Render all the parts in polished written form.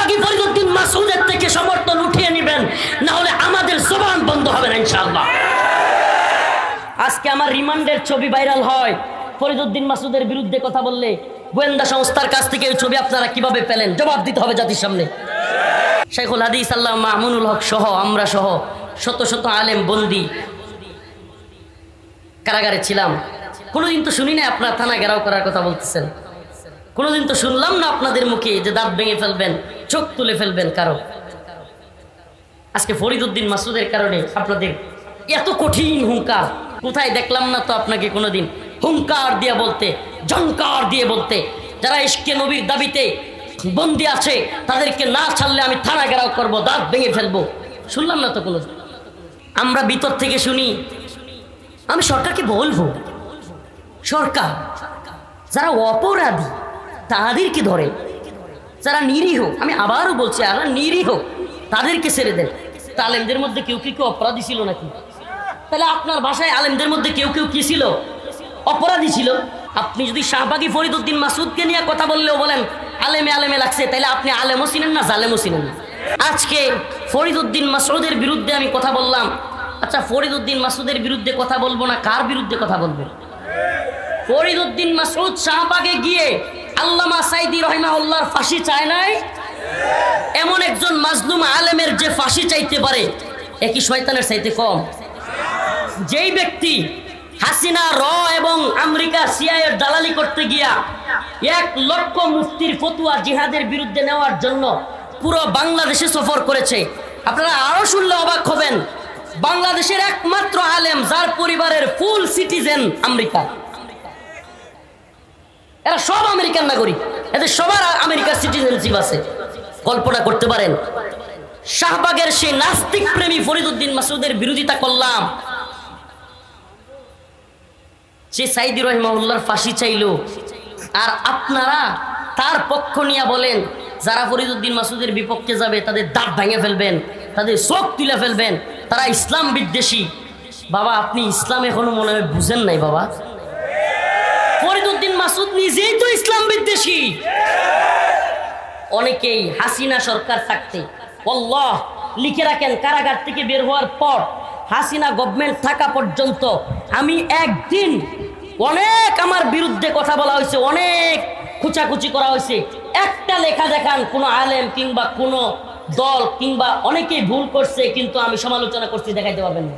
শাহবাগী ফরিদউদ্দিন মাসউদের থেকে সমর্থন উঠিয়ে নেবেন, না হলে আমাদের জবান বন্ধ হবে না ইনশাআল্লাহ। আজকে আমার রিমান্ডের ছবি ভাইরাল হয়, ফরিদউদ্দিন মাসউদের বিরুদ্ধে কথা বললে গোয়েন্দা সংস্থার কাছ থেকে এই ছবি আপনারা কিভাবে পেলেন? জবাব দিতে হবে জাতির সামনে। শাইখুল হাদিস আল্লামা মামুনুল হক সহ আমরা সহ শত শত আলেম বন্দি কারাগারে ছিলাম। কোনোদিন তো শুনি না আপনারা থানা ঘেরাও করার কথা বলতেছেন, কোনোদিন তো শুনলাম না আপনাদের মুখে যে দাঁত ভেঙে ফেলবেন, চোখ তুলে ফেলবেন কারো। আজকে ফরিদউদ্দিন মাসউদের কারণে আপনাদের এত কঠিন হুঙ্কার, কোথায় দেখলাম না তো আপনাকে কোনোদিন হুঙ্কার দিয়ে বলতে, জঙ্কার দিয়ে বলতে, যারা ইশকে নবীর দাবিতে বন্দি আছে তাদেরকে না ছাড়লে আমি থানা ঘেরাও করবো, দাঁত ভেঙে ফেলবো। শুনলাম না তো কোনোদিন। আমরা ভিতর থেকে শুনি। আমি সরকারকে বলবো, সরকার যারা অপরাধী তাদেরকে ধরে, যারা নিরীহ, আমি আবারও বলছি যারা নিরীহ তাদেরকে ছেড়ে দেন। তা আলেমদের মধ্যে কেউ কেউ অপরাধী ছিল নাকি? তাহলে আপনার ভাষায় আলেমদের মধ্যে কেউ কেউ কি ছিল? অপরাধী ছিল। আপনি যদি শাহবাগী ফরিদউদ্দিন মাসউদকে নিয়ে কথা বললেও বলেন আলেমে আলেমে লাগছে, তাইলে আপনি আলেমও চিনেন না, জালেমও চিনেন না। আজকে ফরিদউদ্দিন মাসউদের বিরুদ্ধে আমি কথা বললাম। আচ্ছা, ফরিদউদ্দিন মাসউদের বিরুদ্ধে কথা বলবো না, কার বিরুদ্ধে কথা বলবো? ফরিদউদ্দিন মাসউদ শাহবাগে গিয়ে আল্লামা সাইদি রহিমাহুল্লাহর ফাঁসি চায় নাই? এমন একজন মাজলুম আলেমের যে ফাঁসি চাইতে পারে, একই শয়তানের চাইতে কম? যেই ব্যক্তি হাসিনা এবং আমেরিকা সিআইএর দালালি করতে গিয়া 1 লক্ষ মুফতির ফতোয়া জিহাদের বিরুদ্ধে নেওয়ার জন্য পুরো বাংলাদেশে সফর করেছে। আপনারা আরো শুনলে অবাক হবেন, বাংলাদেশের একমাত্র আলেম যার পরিবারের ফুল সিটিজেন আমেরিকা। এরা সব আমেরিকান নাগরিক, এদের সবার আমেরিকার সিটিজেনশিপ আছে। কল্পনা করতে পারেন, শাহবাগের সেই নাস্তিক প্রেমী ফরিদউদ্দিন মাসউদের বিরোধিতা করলাম, সে সাইদি রহিমাহুল্লাহর ফাঁসি চাইলো, আর আপনারা তার পক্ষ নিয়ে বলেন যারা ফরিদউদ্দিন মাসউদের বিপক্ষে যাবে তাদের দাঁত ভেঙে ফেলবেন, তাদের চোখ তুলে ফেলবেন, তারা ইসলাম বিদ্বেষী। বাবা, আপনি ইসলাম এখনো মনে হয় বুঝেন নাই বাবা। ফরিদউদ্দিন মাসউদ নিজেই তো ইসলাম বিদ্বেষী। অনেকেই হাসিনা সরকার থাকতে, আল্লাহ লিখে রাখেন, কারাগার থেকে বের হওয়ার পর হাসিনা গভর্নমেন্ট থাকা পর্যন্ত আমি একদিন অনেক আমার বিরুদ্ধে কথা বলা হয়েছে, অনেক খুচাখুচি করা হয়েছে, একটা লেখা দেখান কোনো আলেম কিংবা কোনো দল কিংবা অনেকেই ভুল করছে কিন্তু আমি সমালোচনা করছি, দেখাইতে পারবেন না।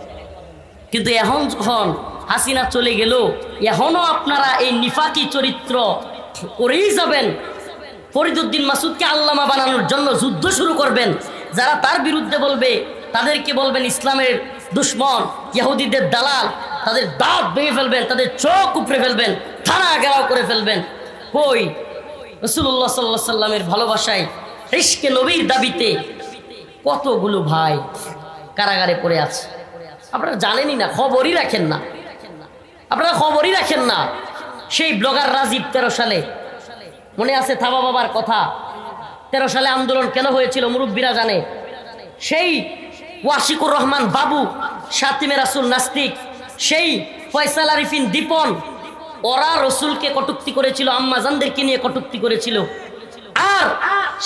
কিন্তু এখন যখন হাসিনা চলে গেল, এখনো আপনারা এই নিফাকি চরিত্র করেই যাবেন। ফরিদউদ্দিন মাসউদকে আল্লামা বানানোর জন্য যুদ্ধ শুরু করবেন। যারা তার বিরুদ্ধে বলবে তাদেরকে বলবেন ইসলামের দুশ্মন, ইহুদিদের দালাল, তাদের দাঁত ভেঙে ফেলবেন, তাদের চোখ উপড়ে ফেলবেন, থানা ঘেরাও করে ফেলবেন। কই রাসূলুল্লাহ সাল্লাল্লাহু আলাইহি সাল্লামের ভালোবাসায়, ইশকে নবীর দাবিতে কতগুলো ভাই কারাগারে পড়ে আছে। আপনারা জানেনই না, খবরই রাখেন না, আপনারা খবরই রাখেন না। সেই ব্লগার রাজীব 13 সালে, মনে আছে থাবা বাবার কথা, 13 সালে আন্দোলন কেন হয়েছিল মুরব্বীরা জানে। সেই ওয়াশিকুর রহমান বাবু, শাতিমে রাসূল নাস্তিক, সেই ফয়সাল আরিফিন দীপন, ওরা রসুলকে কটূক্তি করেছিল, আম্মাজানদেরকে নিয়ে কটূক্তি করেছিল। আর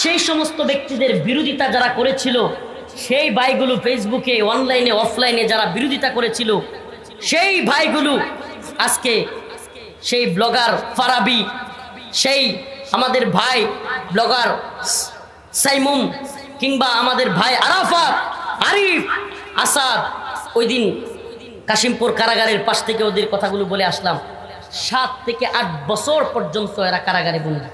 সেই সমস্ত ব্যক্তিদের বিরোধিতা যারা করেছিল, সেই ভাইগুলো ফেসবুকে অনলাইনে অফলাইনে যারা বিরোধিতা করেছিল, সেই ভাইগুলো আজকে সেই ব্লগার ফারাবি, সেই আমাদের ভাই ব্লগার সাইমুম, কিংবা আমাদের ভাই আরাফাত, আরিফ, আসাদ, ওই দিন কাশিমপুর কারাগারের পাশ থেকে ওদের কথাগুলো বলে আসলাম। 7 থেকে 8 বছর পর্যন্ত এরা কারাগারে বন্দী।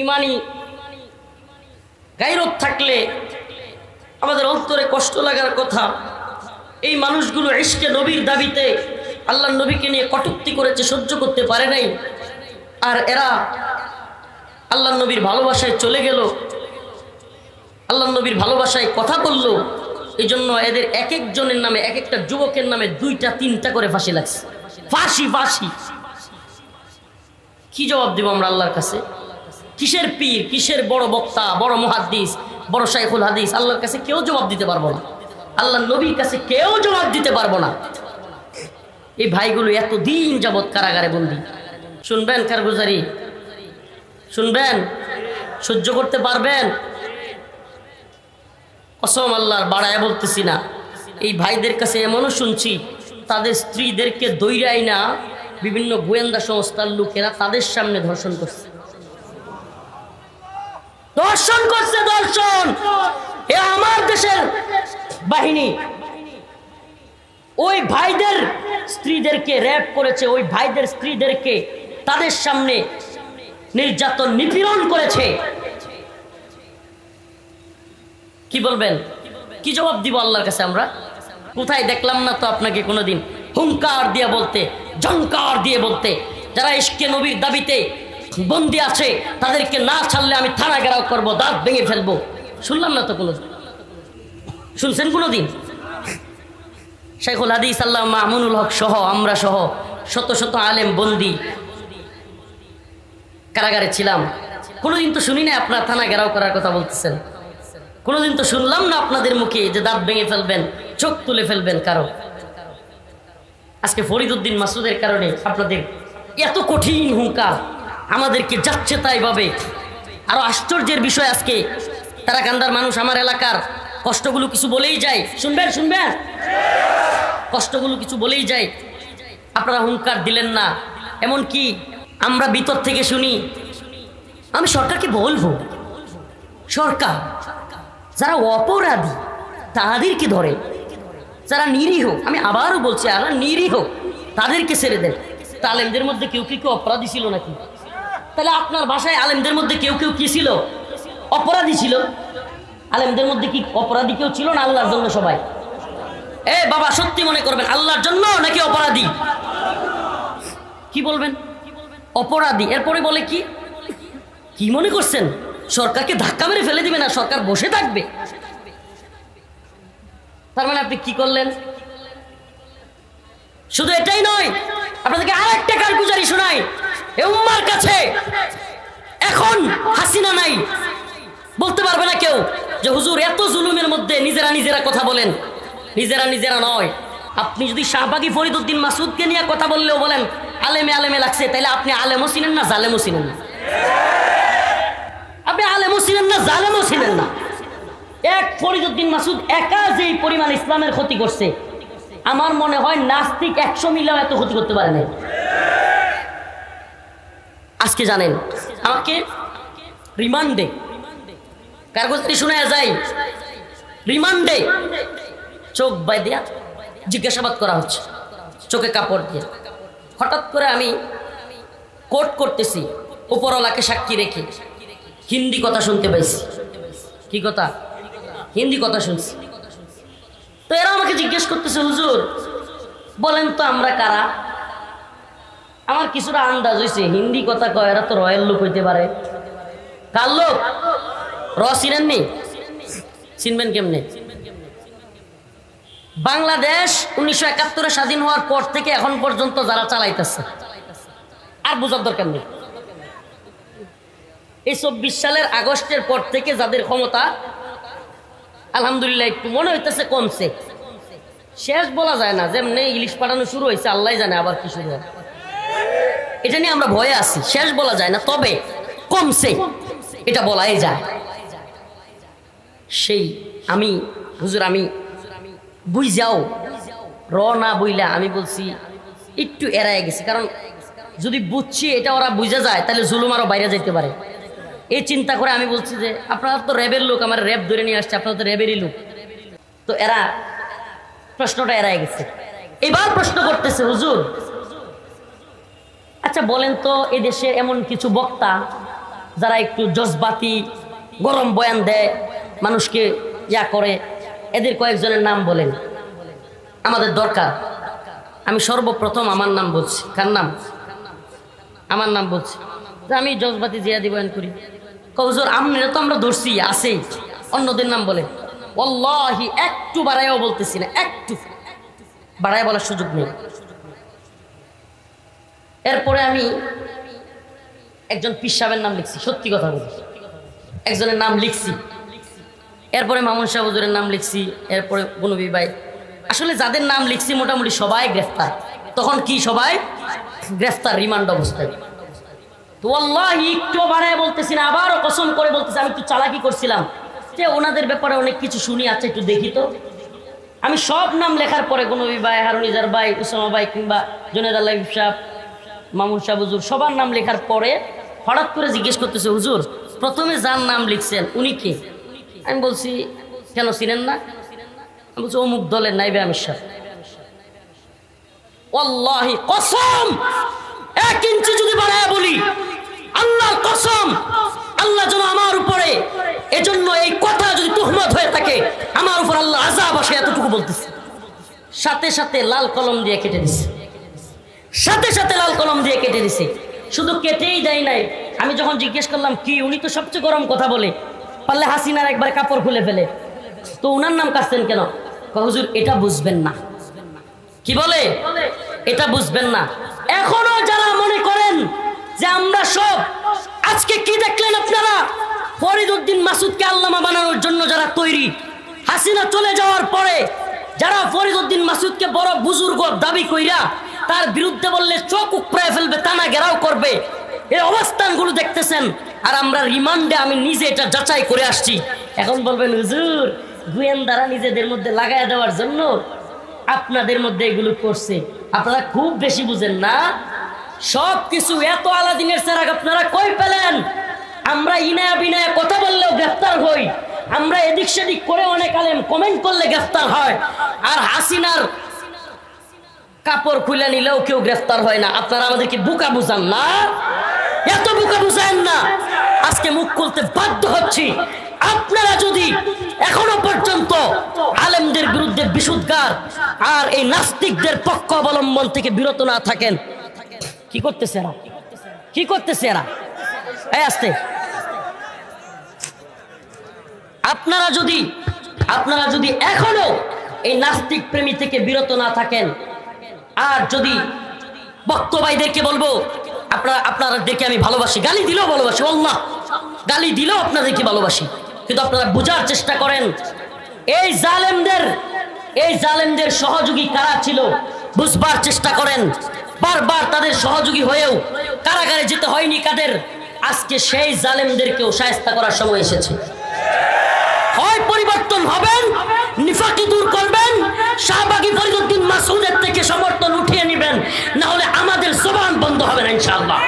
ইমানি গায়রত থাকলে আমাদের অন্তরে কষ্ট লাগার কথা। এই মানুষগুলো ইশকে নবীর দাবিতে আল্লাহর নবীকে নিয়ে কটূক্তি করেছে, সহ্য করতে পারে নাই, আর এরা আল্লাহর নবীর ভালোবাসায় চলে গেল, আল্লাহর নবীর ভালোবাসায় কথা বলল। এই জন্য এদের এক একজনের নামে, এক একটা যুবকের নামে 2টা 3টা করে ফাঁসি লাগছে। ফাঁসি ফাঁসি কি জবাব দেব আমরা আল্লাহর কাছে? কিসের পীর, কিসের বড় বক্তা, বড় মুহাদ্দিস, বড় শাইখুল হাদিস? আল্লাহর কাছে কেউ জবাব দিতে পারবো না, আল্লাহর নবীর কাছে কেউ জবাব দিতে পারবো না। এই ভাইগুলো এতদিন যাবৎ কারাগারে বন্দী। শুনবেন কারগুজারি, শুনবেন সহ্য করতে পারবেন? কসম আল্লাহর, বাড়ায় বলতেছি না। এই ভাইদের কাছে এমনও শুনছি তাদের স্ত্রীদেরকে দৈরাই না বিভিন্ন গোয়েন্দা সংস্থার লোকেরা তাদের সামনে ধর্ষণ করছে। ধর্ষণ করছে, ধর্ষণ। এ আমার দেশের বাহিনী ওই ভাইদের স্ত্রীদেরকে র্যাপ করেছে, ওই ভাইদের স্ত্রীদেরকে তাদের সামনে নির্যাতন নিপীড়ন করেছে। কি বলবেন? কি জবাব দিব আল্লাহর কাছে আমরা? কোথায় দেখলাম না তো আপনাকে কোনোদিন হুঙ্কার দিয়ে বলতে, ঝংকার দিয়ে বলতে, যারা ইশকে নবীর দাবিতে বন্দি আছে তাদেরকে না ছাড়লে আমি থানা ঘেরাও করবো, দাঁত ভেঙে ফেলবো। শুনলাম না তো কোনোদিন। শুনছেন কোনোদিন? শেখুল হাদিস আল্লাহ মামুনুল হক সহ, আমরা সহ শত শত আলেম বন্দি কারাগারে ছিলাম। কোনোদিন তো শুনি না আপনার থানা ঘেরাও করার কথা বলতেছেন। কোনোদিন তো শুনলাম না আপনাদের মুখে যে দাঁত ভেঙে ফেলবেন, চোখ তুলে ফেলবেন কারো। আজকে ফরিদ উদ্দিন মাসুদের কারণে আপনাদের এত কঠিন হুঙ্কার, আমাদেরকে যাচ্ছে তাই ভাবে। আরো আশ্চর্যের বিষয়, আজকে তারাকান্দার মানুষ আমার এলাকার কষ্টগুলো কিছু বলেই যায়। শুনবেন শুনবেন, কষ্টগুলো কিছু বলেই যায়, আপনারা হুঙ্কার দিলেন না। এমন কি আমরা ভিতর থেকে শুনি, আমি সরকারকে বলবো, সরকার যারা অপরাধী তাদেরকে ধরে, যারা নিরীহ, আমি আবারও বলছি যারা নিরীহ তাদেরকে ছেড়ে দেন। তা আলেমদের মধ্যে কেউ কেউ অপরাধী ছিল নাকি? তাহলে আপনার ভাষায় আলেমদের মধ্যে কেউ কেউ কি ছিল? অপরাধী ছিল। আলেমদের মধ্যে কি অপরাধী কেউ ছিল না? আল্লাহর জন্য সবাই। এ বাবা, সত্যি মনে করবেন আল্লাহর জন্য নাকি অপরাধী? কি বলবেন? অপরাধী। এরপরে বলে কি কি মনে করছেন সরকারকে ধাক্কা মেরে ফেলে দিবে না, সরকার বসে থাকবে? তার মানে আপনি কি করলেন? শুধু এটাই নয়, আপনাদেরকে আরেকটা কারগুজারি শোনাই। এ উম্মার কাছে এখন হাসিনা নাই, বলতে পারবে না কেউ যে হুজুর এত জুলুমের মধ্যে নিজেরা নিজেরা কথা বলেন। নিজেরা নিজেরা নয়, আপনি যদি শাহবাগী ফরিদ উদ্দিন মাসুদকে নিয়ে কথা বললেও বলেন আলেমে আলেমে লাগছে, তাইলে আপনি আলেমও চিনেন না, জালেমও চিনেন না। আপনি আলেমও চিনেন না, জালেমও চিনেন না। এক ফরিদ উদ্দিন মাসুদ একা যে পরিমাণ ইসলামের ক্ষতি করছে, আমার মনে হয় নাস্তিক 100 মিলিয়ন এত ক্ষতি করতে পারে নাই। আজকে জানেন আমাকে রিমান্ডে কারগতি শোনা যায়, রিমান্ডে চোখ বাইদিয়া জিজ্ঞাসাবাদ করা হচ্ছে, চোখে কাপড় দিয়ে। হঠাৎ করে আমি কোর্ট করতেছি উপরওয়ালাকে সাক্ষী রেখে, হিন্দি কথা শুনতে পাইছি। কি কথা? হিন্দি কথা শুনছি। তো এরা আমাকে জিজ্ঞেস করতেছে, হুজুর বলেন তো আমরা কারা? আমার কিছুটা আন্দাজ হয়েছে, হিন্দি কথা কয় এরা তো রয়্যাল লোক হইতে পারে। কার লোক? চিনেননি? চিনবেন কেমনে? বাংলাদেশ 1971-এ স্বাধীন হওয়ার পর থেকে এখন পর্যন্ত যারা চালাইতেছে, আর বোঝার দরকার নেই। এই 24 সালের আগস্টের পর থেকে যাদের ক্ষমতা আলহামদুলিল্লাহ একটু মনে হইতেছে কমছে। শেষ বলা যায় না, যেমনি ইলিশ পাঠানো শুরু হয়েছে আল্লাহ জানে আবার কি শুরু হয়, এটা নিয়ে আমরা ভয়ে আছি। শেষ বলা যায় না, তবে কমছে এটা বলাই যায়। সেই আমি হুজুর আমি বুঝ যাও না বইলা আমি বলছি একটু এড়ায় গেছি, কারণ যদি বুঝছি এটা ওরা বুঝে যায় তাহলে জুলুম আরও বাইরে যেতে পারে। এই চিন্তা করে আমি বলছি যে আপনারা তো র্যাবের লোক, আমার র্যাব ধরে নিয়ে আসছে, আপনারা তো র্যাবেরই লোক। তো এরা প্রশ্নটা এড়ায় গেছে। এবার প্রশ্ন করতেছে, হুজুর আচ্ছা বলেন তো এদেশে এমন কিছু বক্তা যারা একটু জজবাতি গরম বয়ান দেয়, মানুষকে ইয়া করে, এদের কয়েকজনের নাম বলেন, আমাদের দরকার। আমি সর্বপ্রথম আমার নাম বলছি। কার নাম? আমার নাম বলছি যে আমি জজবাতি জিয়াদি বয়ান করি। হুজুর আপনারা তো আমরা ধরছি, আছেই, অন্যদের নাম বলেন। ওয়াল্লাহি একটু বাড়াইও বলতেছি না, একটু বাড়ায় বলার সুযোগ নেই। এরপরে আমি একজন পীর সাহেবের নাম লিখছি, সত্যি কথা বলি, একজনের নাম লিখছি। এরপরে মামুন শাহ হুজুরের নাম লিখছি। এরপরে গুনবী ভাই, আসলে যাদের নাম লিখছি মোটামুটি সবাই গ্রেফতার। তখন কি সবাই গ্রেফতার, রিমান্ড অবস্থায়। তো আল্লাহি একটু বাড়ায় বলতেছি না, আবারও কসম করে বলতেছি, আমি একটু চালাকি করছিলাম যে ওনাদের ব্যাপারে অনেক কিছু শুনি, আচ্ছা একটু দেখি তো। আমি সব নাম লেখার পরে গনবী ভাই, হারুনিজার ভাই, উসামা ভাই, কিংবা জুনেদ আল্লাহ সাহেব, মামুন সাহেব, হুজুর, সবার নাম লেখার পরে হঠাৎ করে জিজ্ঞেস করতেছে, হুজুর প্রথমে যার নাম লিখছেন উনি কে? আমি বলছি কেন চিনেন না? আমি বলছি অমুক দলের নাইবে আমির সাহেব। ওয়াল্লাহি কসম, 1 ইঞ্চি যদি বাড়ায় বলি, আল্লাহর কসম, আল্লাহ যেন আমার উপরে, এজন্য এই কথা যদি তুহমত হয়ে থাকে, আমার উপর আল্লাহ আযাব আসে, এতটুকু বলতেছে। সাথে সাথে লাল কলম দিয়ে কেটে দিছে, সাথে সাথে লাল কলম দিয়ে কেটে দিছে। শুধু কেটেই দেয় নাই, আমি যখন জিজ্ঞেস করলাম কি, উনি তো সবচেয়ে গরম কথা বলে, পারলে হাসিনার একবার কাপড় খুলে ফেলে, তো উনার নাম কাটছেন কেন? হুজুর এটা বুঝবেন না। কি বলে? এটা বুঝবেন না। এখনো যারা মনে করেন যে আমরা সব, আজকে কি দেখলেন আপনারা? ফরিদ উদ্দিন মাসুদকে আল্লামা বানানোর জন্য যারা তৈরি, হাসিনা চলে যাওয়ার পরে যারা ফরিদ উদ্দিন মাসুদকে বড় বুজুর্গ দাবি কইরা তার বিরুদ্ধে বললে চোখ উপড়ায় ফেলবে, টানা ঘেরাও করবে, এই অবস্থানগুলো দেখতেছেন। আর আমরা রিমান্ডে, আমি নিজে এটা যাচাই করে আসছি। এখন বলবেন হুজুর গোয়েন্দারা নিজেদের মধ্যে লাগায় দেওয়ার জন্য আপনাদের মধ্যে এগুলো করছে। আপনারা খুব বেশি বুঝেন না। সব কিছু এত আলাদিনের চেরাগ আপনারা কই পেলেন? আমরা ইনায়া বিনায়া কথা বললেও গ্রেফতার হই, আমরা এদিক সেদিক করে অনেক আলেম কমেন্ট করলে গ্রেফতার হয়, আর হাসিনার কাপড় খুলে নিলেও কেউ গ্রেফতার হয় না। আপনারা আমাদেরকে বোকা বুঝান না, এত বোকা বুঝায়েন না। আজকে মুখ খুলতে বাধ্য হচ্ছি। আপনারা যদি এখনো পর্যন্ত আলেমদের বিরুদ্ধে বিশুদ্ধার আর এই নাস্তিকদের পক্ষ অবলম্বন থেকে বিরত না থাকেন, কি করতেছে এরা? কি করতেছে এরা? এই আসতে, আপনারা যদি এখনো এই নাস্তিক প্রেমী থেকে বিরত না থাকেন, আর যদি বক্তব্যদেরকে বলবো আপনাদেরকে আমি ভালোবাসি, গালি দিলেও ভালোবাসি, আল্লাহ গালি দিলেও আপনাদেরকে ভালোবাসি, কিন্তু আপনারা বোঝার চেষ্টা করেন এই জালেমদের সহযোগী কারা ছিল, বুঝবার চেষ্টা করেন। বারবার তাদের সহযোগী হয়েও কারাগারে যেতে হয়নি কাদের। আজকে সেই জালেমদেরকেও শায়েস্তা করার সময় এসেছে। হয় পরিবর্তন হবেন, নিফাকি দূর করবেন, শাহবাগী ফরিদ উদ্দিন মাসউদের থেকে সমর্থন উঠিয়ে নেবেন, না হলে আমাদের জবান বন্ধ হবে না ইনশাআল্লাহ।